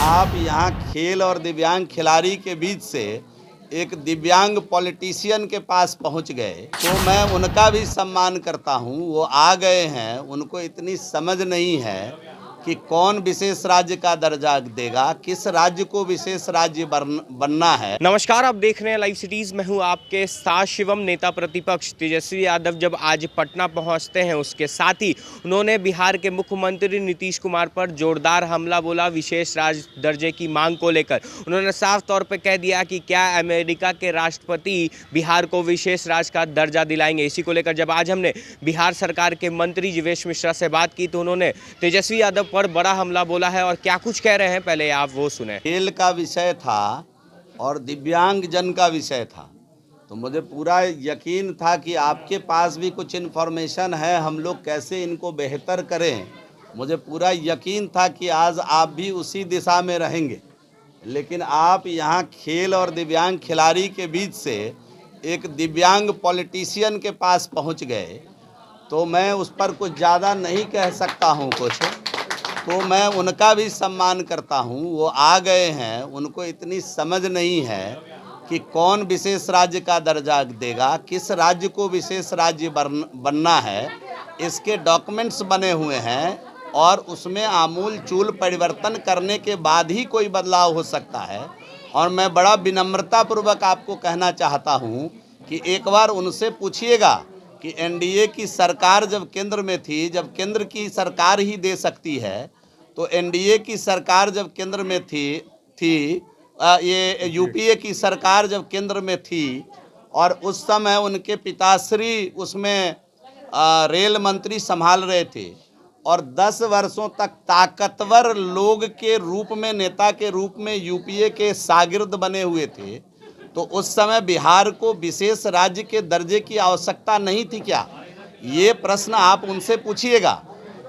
आप यहाँ खेल और दिव्यांग खिलाड़ी के बीच से एक दिव्यांग पॉलिटिशियन के पास पहुँच गए, तो मैं उनका भी सम्मान करता हूँ। वो आ गए हैं, उनको इतनी समझ नहीं है कि कौन विशेष राज्य का दर्जा देगा, किस राज्य को विशेष राज्य बनना है। नमस्कार, आप देख रहे हैं लाइव सिटीज़। मैं हूं आपके साथ शिवम। नेता प्रतिपक्ष तेजस्वी यादव जब आज पटना पहुंचते हैं, उसके साथ ही उन्होंने बिहार के मुख्यमंत्री नीतीश कुमार पर जोरदार हमला बोला। विशेष राज्य दर्जे की मांग को लेकर उन्होंने साफ तौर पर कह दिया कि क्या अमेरिका के राष्ट्रपति बिहार को विशेष राज्य का दर्जा दिलाएंगे। इसी को लेकर जब आज हमने बिहार सरकार के मंत्री जीवेश मिश्रा से बात की तो उन्होंने तेजस्वी यादव पर बड़ा हमला बोला है और क्या कुछ कह रहे हैं, पहले आप वो सुने। खेल का विषय था और दिव्यांग जन का विषय था, तो मुझे पूरा यकीन था कि आपके पास भी कुछ इन्फॉर्मेशन है, हम लोग कैसे इनको बेहतर करें। मुझे पूरा यकीन था कि आज आप भी उसी दिशा में रहेंगे, लेकिन आप यहाँ खेल और दिव्यांग खिलाड़ी के बीच से एक दिव्यांग पॉलिटिशियन के पास पहुँच गए, तो मैं उस पर कुछ ज़्यादा नहीं कह सकता हूँ कुछ। तो मैं उनका भी सम्मान करता हूँ। वो आ गए हैं, उनको इतनी समझ नहीं है कि कौन विशेष राज्य का दर्जा देगा, किस राज्य को विशेष राज्य बनना है। इसके डॉक्यूमेंट्स बने हुए हैं और उसमें आमूल चूल परिवर्तन करने के बाद ही कोई बदलाव हो सकता है। और मैं बड़ा विनम्रतापूर्वक आपको कहना चाहता हूँ कि एक बार उनसे पूछिएगा कि एनडीए की सरकार जब केंद्र में थी, जब केंद्र की सरकार ही दे सकती है, तो एनडीए की सरकार जब केंद्र में थी ये यूपीए की सरकार जब केंद्र में थी और उस समय उनके पिताश्री उसमें रेल मंत्री संभाल रहे थे और 10 वर्षों तक ताकतवर लोग के रूप में, नेता के रूप में यूपीए के शागिर्द बने हुए थे, तो उस समय बिहार को विशेष राज्य के दर्जे की आवश्यकता नहीं थी क्या? ये प्रश्न आप उनसे पूछिएगा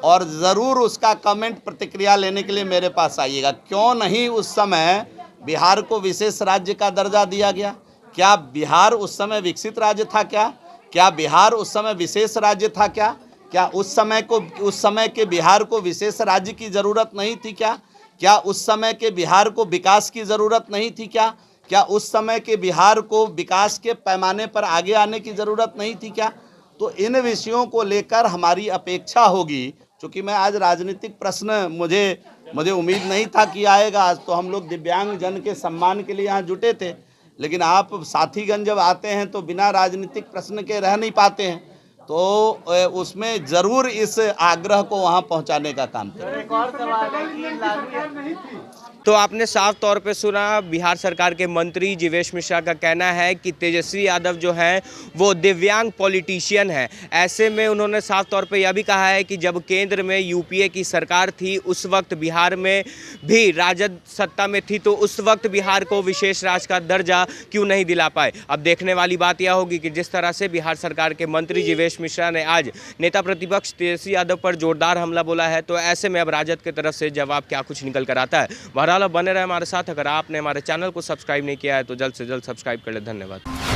और ज़रूर उसका कमेंट प्रतिक्रिया लेने के लिए मेरे पास आइएगा। क्यों नहीं उस समय बिहार को विशेष राज्य का दर्जा दिया गया? क्या बिहार उस समय विकसित राज्य था क्या? क्या बिहार उस समय विशेष राज्य था क्या? क्या उस समय के बिहार को विशेष राज्य की ज़रूरत नहीं थी क्या? क्या उस समय के बिहार को विकास की ज़रूरत नहीं थी क्या? क्या उस समय के बिहार को विकास के पैमाने पर आगे आने की ज़रूरत नहीं थी क्या? तो इन विषयों को लेकर हमारी अपेक्षा होगी। क्योंकि मैं आज राजनीतिक प्रश्न मुझे उम्मीद नहीं था कि आएगा। आज तो हम लोग दिव्यांग जन के सम्मान के लिए यहाँ जुटे थे, लेकिन आप साथीगण जब आते हैं तो बिना राजनीतिक प्रश्न के रह नहीं पाते हैं, तो उसमें ज़रूर इस आग्रह को वहाँ पहुँचाने का काम करें। तो आपने साफ तौर पे सुना, बिहार सरकार के मंत्री जीवेश मिश्रा का कहना है कि तेजस्वी यादव जो हैं वो दिव्यांग पॉलिटिशियन है। ऐसे में उन्होंने साफ तौर पे यह भी कहा है कि जब केंद्र में यूपीए की सरकार थी, उस वक्त बिहार में भी राजद सत्ता में थी, तो उस वक्त बिहार को विशेष राज्य का दर्जा क्यों नहीं दिला पाए। अब देखने वाली बात यह होगी कि जिस तरह से बिहार सरकार के मंत्री जीवेश मिश्रा ने आज नेता प्रतिपक्ष तेजस्वी यादव पर जोरदार हमला बोला है, तो ऐसे में अब राजद की तरफ से जवाब क्या कुछ निकल कर आता है। बहरहाल बने रहे हमारे साथ। अगर आपने हमारे चैनल को सब्सक्राइब नहीं किया है तो जल्द से जल्द सब्सक्राइब कर ले। धन्यवाद।